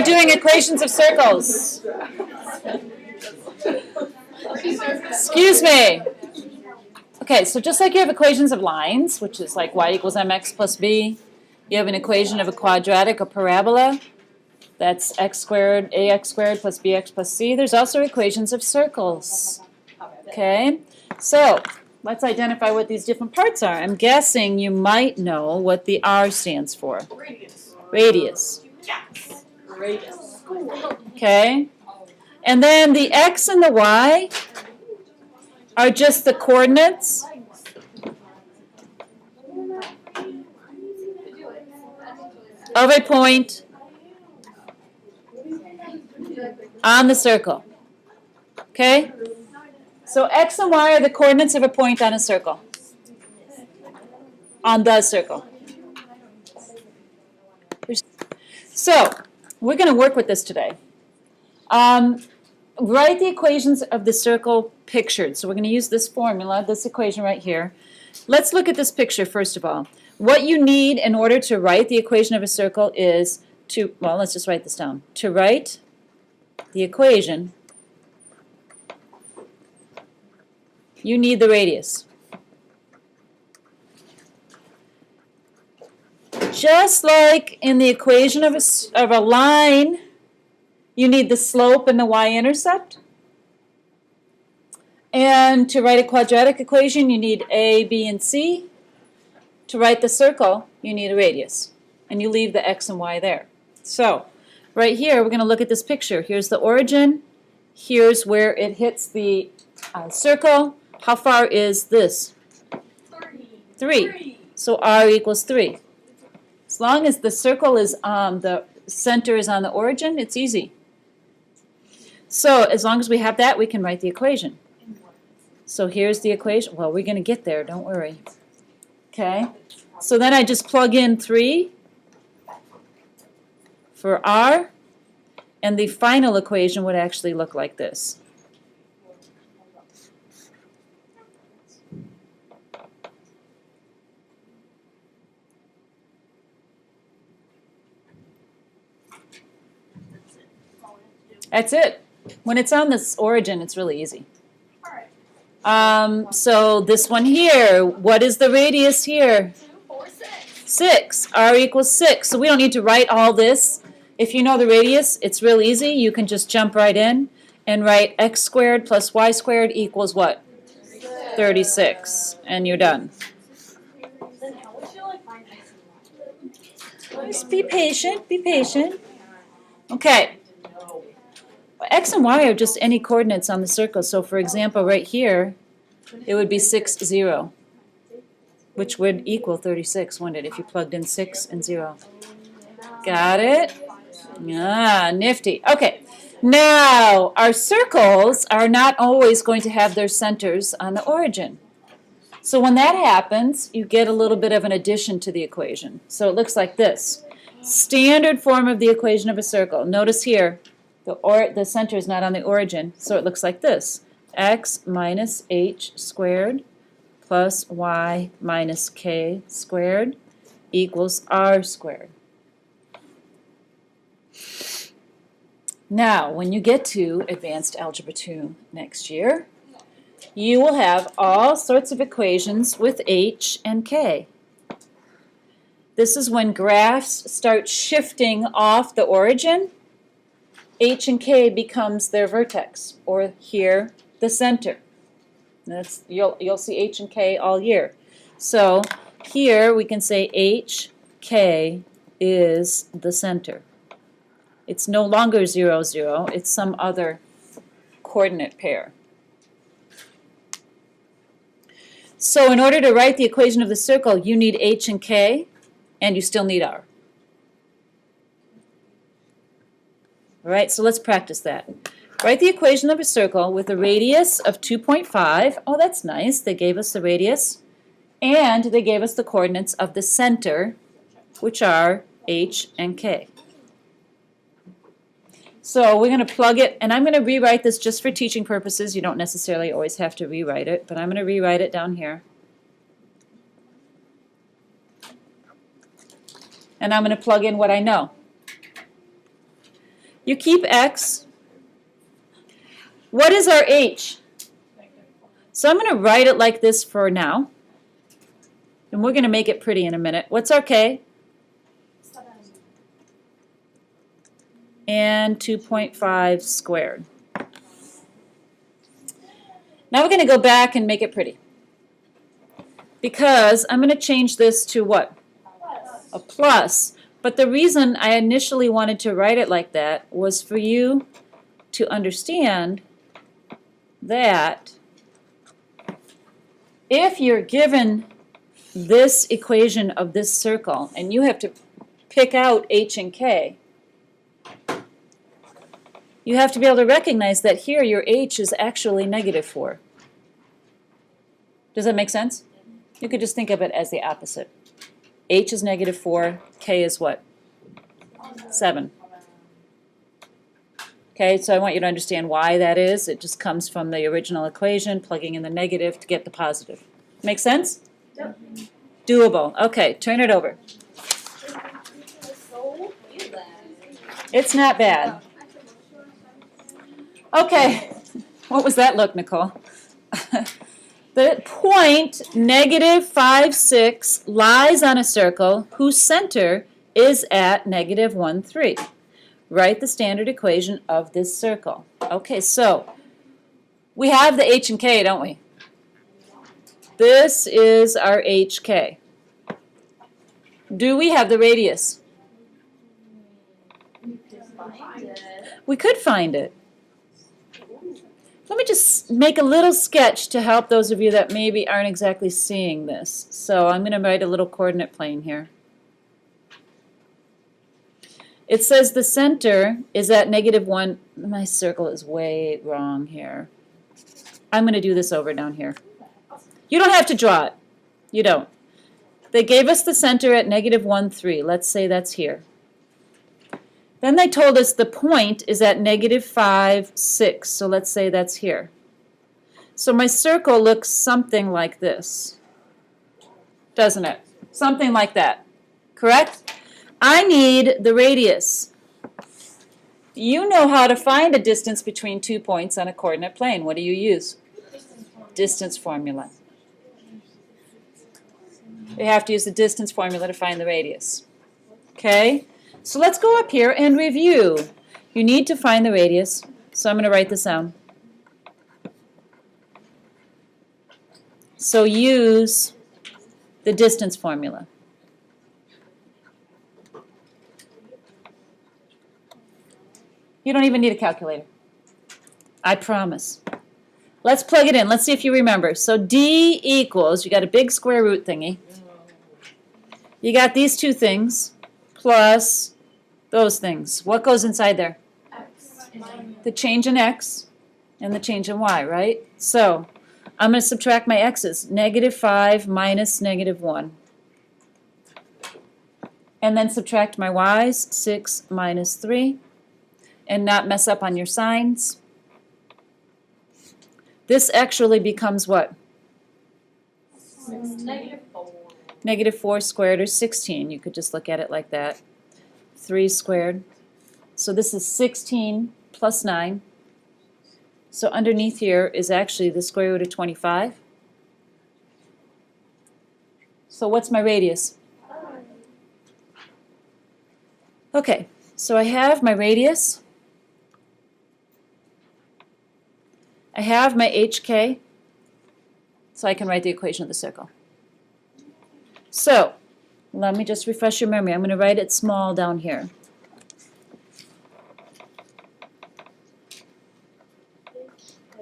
doing equations of circles. Excuse me. Okay, so just like you have equations of lines, which is like y equals mx plus b, you have an equation of a quadratic, a parabola. That's x squared, ax squared plus bx plus c. There's also equations of circles. Okay, so let's identify what these different parts are. I'm guessing you might know what the R stands for. Radius. Radius. Yes. Radius. Okay, and then the x and the y are just the coordinates of a point on the circle. Okay? So x and y are the coordinates of a point on a circle. On the circle. So, we're going to work with this today. Write the equations of the circle pictured. So we're going to use this formula, this equation right here. Let's look at this picture first of all. What you need in order to write the equation of a circle is to, well, let's just write this down. To write the equation, you need the radius. Just like in the equation of a line, you need the slope and the y-intercept. And to write a quadratic equation, you need a, b, and c. To write the circle, you need a radius. And you leave the x and y there. So, right here, we're going to look at this picture. Here's the origin. Here's where it hits the circle. How far is this? 3. So r equals 3. As long as the circle is on the center is on the origin, it's easy. So as long as we have that, we can write the equation. So here's the equation. Well, we're going to get there, don't worry. Okay, so then I just plug in 3 for r, and the final equation would actually look like this. That's it. When it's on this origin, it's really easy. So this one here, what is the radius here? 2, 4, 6. 6. R equals 6. So we don't need to write all this. If you know the radius, it's real easy. You can just jump right in and write x squared plus y squared equals what? 36. And you're done. Just be patient. Be patient. Okay. X and y are just any coordinates on the circle. So for example, right here, it would be 6, 0, which would equal 36, wouldn't it, if you plugged in 6 and 0. Got it? Ah, nifty. Okay. Now, our circles are not always going to have their centers on the origin. So when that happens, you get a little bit of an addition to the equation. So it looks like this. Standard form of the equation of a circle. Notice here, the center is not on the origin, so it looks like this. X minus h squared plus y minus k squared equals r squared. Now, when you get to Advanced Algebra 2 next year, you will have all sorts of equations with h and k. This is when graphs start shifting off the origin. H and K becomes their vertex, or here, the center. That's, you'll see H and K all year. So here we can say H, K is the center. It's no longer 0, 0. It's some other coordinate pair. So in order to write the equation of the circle, you need H and K, and you still need R. All right, so let's practice that. Write the equation of a circle with a radius of 2.5. Oh, that's nice. They gave us the radius. And they gave us the coordinates of the center, which are h and k. So we're going to plug it, and I'm going to rewrite this just for teaching purposes. You don't necessarily always have to rewrite it, but I'm going to rewrite it down here. And I'm going to plug in what I know. You keep x. What is our h? So I'm going to write it like this for now. And we're going to make it pretty in a minute. What's our k? And 2.5 squared. Now we're going to go back and make it pretty. Because I'm going to change this to what? A plus. But the reason I initially wanted to write it like that was for you to understand that if you're given this equation of this circle and you have to pick out h and k, you have to be able to recognize that here your h is actually -4. Does that make sense? You could just think of it as the opposite. H is -4, k is what? 7. Okay, so I want you to understand why that is. It just comes from the original equation, plugging in the negative to get the positive. Make sense? Yep. Doable. Okay, turn it over. It's not bad. Okay, what was that look, Nicole? The point -5, 6 lies on a circle whose center is at -1, 3. Write the standard equation of this circle. Okay, so we have the h and k, don't we? This is our hk. Do we have the radius? We could find it. Let me just make a little sketch to help those of you that maybe aren't exactly seeing this. So I'm going to write a little coordinate plane here. It says the center is at -1. My circle is way wrong here. I'm going to do this over down here. You don't have to draw it. You don't. They gave us the center at -1, 3. Let's say that's here. Then they told us the point is at -5, 6. So let's say that's here. So my circle looks something like this, doesn't it? Something like that. Correct? I need the radius. You know how to find a distance between 2 points on a coordinate plane. What do you use? Distance formula. You have to use the distance formula to find the radius. Okay? So let's go up here and review. You need to find the radius, so I'm going to write this down. So use the distance formula. You don't even need a calculator. I promise. Let's plug it in. Let's see if you remember. So D equals, you got a big square root thingy. You got these two things plus those things. What goes inside there? X. The change in x and the change in y, right? So I'm going to subtract my x's. -5 minus -1. And then subtract my y's. 6 minus 3. And not mess up on your signs. This actually becomes what? -4 squared or 16. You could just look at it like that. 3 squared. So this is 16 plus 9. So underneath here is actually the square root of 25. So what's my radius? Okay, so I have my radius. I have my hk. So I can write the equation of the circle. So let me just refresh your memory. I'm going to write it small down here.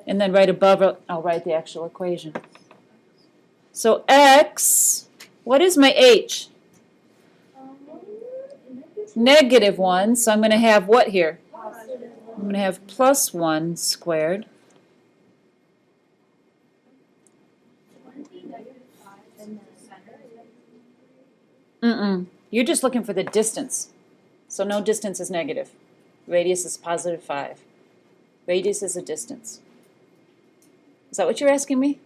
And then right above it, I'll write the actual equation. So x, what is my h? -1, so I'm going to have what here? I'm going to have +1 squared. You're just looking for the distance. So no distance is negative. Radius is +5. Radius is a distance. Is that what you're asking me?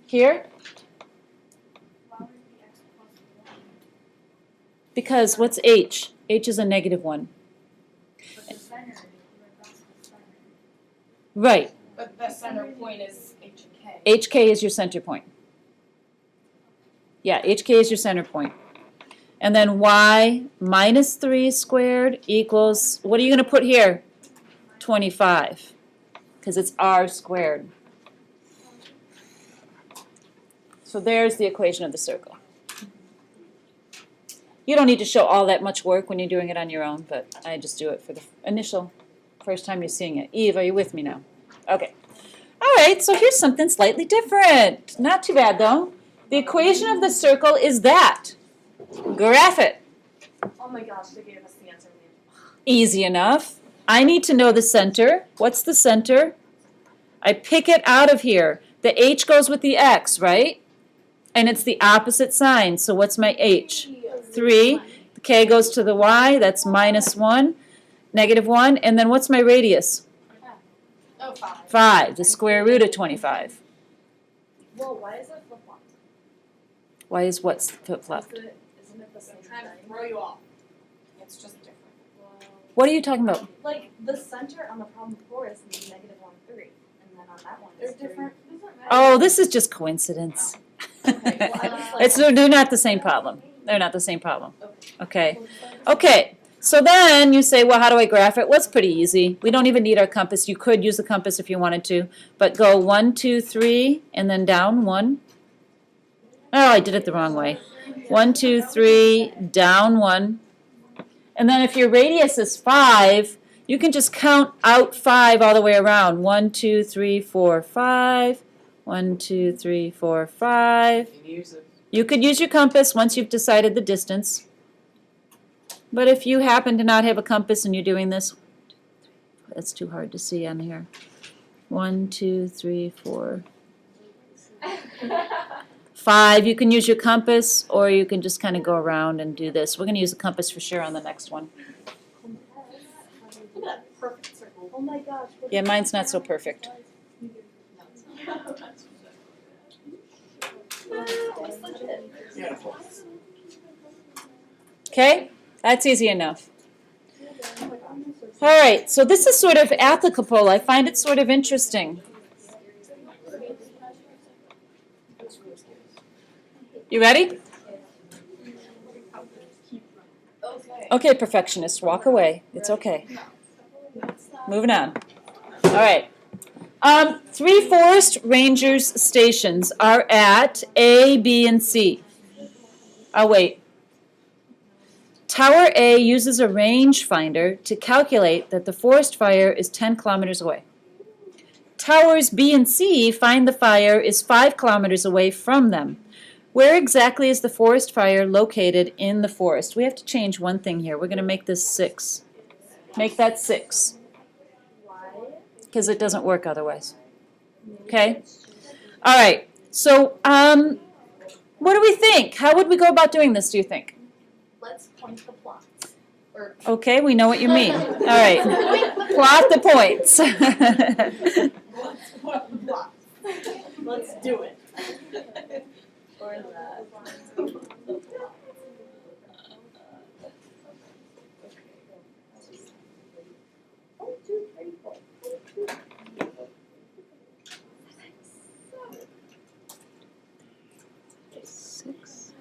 Here? Because what's h? H is a -1. Right. But the center point is H and K. HK is your center point. Yeah, HK is your center point. And then y minus 3 squared equals, what are you going to put here? 25, because it's r squared. So there's the equation of the circle. You don't need to show all that much work when you're doing it on your own, but I just do it for the initial first time you're seeing it. Eve, are you with me now? Okay. All right, so here's something slightly different. Not too bad, though. The equation of the circle is that. Graph it. Oh my gosh, they gave us the answer. Easy enough. I need to know the center. What's the center? I pick it out of here. The h goes with the x, right? And it's the opposite sign. So what's my h? 3. The k goes to the y. That's minus 1, negative 1. And then what's my radius? Oh, 5. 5, the square root of 25. Well, why is it flip-flopped? Why is what flip-flopped? Isn't it the same thing? I'm trying to throw you off. It's just different. What are you talking about? Like, the center on the problem before is negative 1, 3. And then on that one They're is 3. different. Oh, this is just coincidence. Okay, well, I was like- They're not the same problem. They're not the same problem. Okay. Okay. So then you say, well, how do I graph it? Well, it's pretty easy. We don't even need our compass. You could use the compass if you wanted to, but go 1, 2, 3, and then down 1. Oh, I did it the wrong way. 1, 2, 3, down 1. And then if your radius is 5, you can just count out 5 all the way around. 1, 2, 3, 4, 5. 1, 2, 3, 4, 5. You could use your compass once you've decided the distance. But if you happen to not have a compass and you're doing this, that's too hard to see on here. 1, 2, 3, 4, 5. You can use your compass, or you can just kind of go around and do this. We're going to use a compass for sure on the next one. Look at that perfect circle. Oh my gosh. Yeah, mine's not so perfect. It's legit. Okay? That's easy enough. All right, so this is sort of applicable. I find it sort of interesting. You ready? Okay, perfectionists, walk away. It's okay. Moving on. All right. 3 forest rangers stations are at A, B, and C. Oh, wait. Tower A uses a rangefinder to calculate that the forest fire is 10 kilometers away. Towers B and C find the fire is 5 kilometers away from them. Where exactly is the forest fire located in the forest? We have to change one thing here. We're going to make this 6. Make that 6. Because it doesn't work otherwise. Okay? All right. So, what do we think? How would we go about doing this, do you think? Let's point the plots. Or Okay, we know what you mean. All right. Plot the points. Let's do it. or that. 1, 2, 3, 4. 1, 2, 3, 4. 6.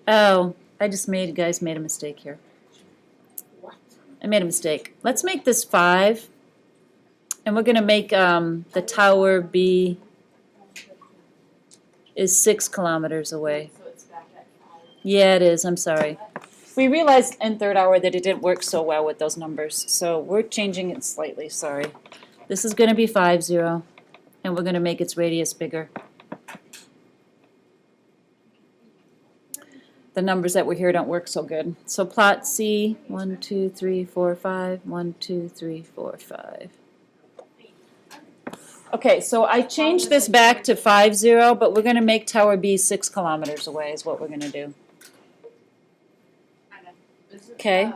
Oh, I just made a mistake here. What? I made a mistake. Let's make this 5. And we're going to make the tower B is 6 kilometers away. So it's back at 5. Yeah, it is. I'm sorry. We realized in third hour that it didn't work so well with those numbers. So we're changing it slightly. Sorry. This is going to be 5, 0. And we're going to make its radius bigger. The numbers that were here don't work so good. So plot C, 1, 2, 3, 4, 5. 1, 2, 3, 4, 5. Okay, so I changed this back to 5, 0, but we're going to make tower B 6 kilometers away is what we're going to do. Okay.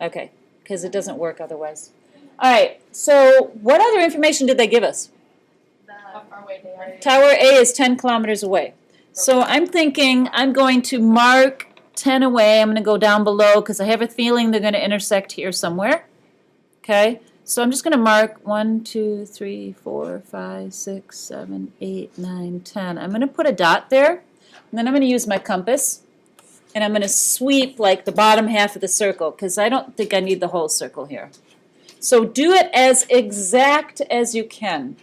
Okay, because it doesn't work otherwise. All right, so what other information did they give us? How far away they are. Tower A is 10 kilometers away. So I'm thinking I'm going to mark 10 away. I'm going to go down below because I have a feeling they're going to intersect here somewhere. Okay, so I'm just going to mark 1, 2, 3, 4, 5, 6, 7, 8, 9, 10. I'm going to put a dot there, and then I'm going to use my compass, and I'm going to sweep like the bottom half of the circle because I don't think I need the whole circle here. So do it as exact as you can,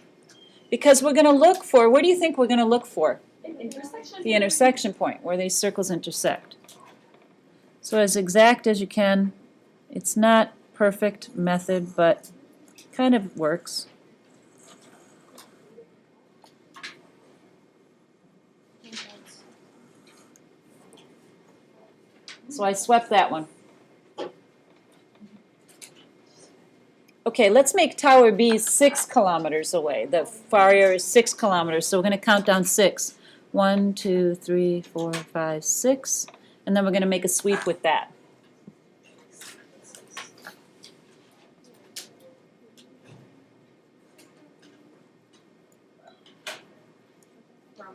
because we're going to look for, what do you think we're going to look for? Intersection? The intersection point where these circles intersect. So as exact as you can. It's not perfect method, but kind of works. So I swept that one. Okay, let's make Tower B 6 kilometers away. The fire is 6 kilometers, so we're going to count down 6. 1, 2, 3, 4, 5, 6. And then we're going to make a sweep with that. From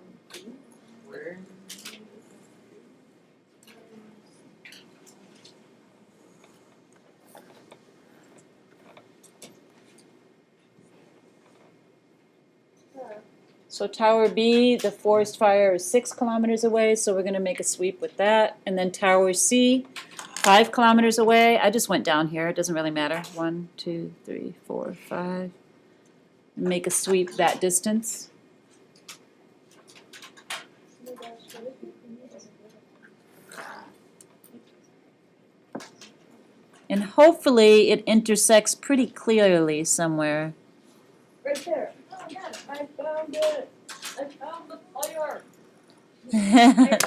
Where? So Tower B, the forest fire is 6 kilometers away, so we're going to make a sweep with that. And then Tower C, 5 kilometers away. I just went down here. It doesn't really matter. 1, 2, 3, 4, 5. Make a sweep that distance. And hopefully it intersects pretty clearly somewhere. right there. Oh, I got it. I found it. I found the fire. I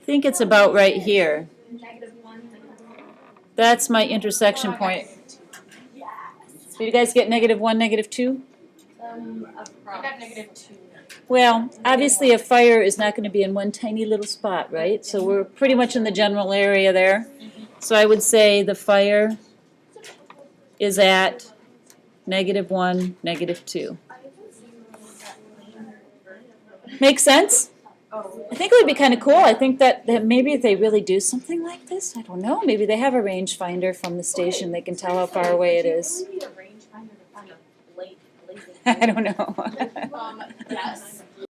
think it's about right here. -1. That's my intersection point. Yes. So you guys get -1, -2? I got -2. Well, obviously a fire is not going to be in one tiny little spot, right? So we're pretty much in the general area there. So I would say the fire is at -1, -2. Make sense? I think it would be kind of cool. I think that maybe if they really do something like this, I don't know, maybe they have a rangefinder from the station. They can tell how far away it is. Do you really need a rangefinder to find a blazing I don't know. Yes.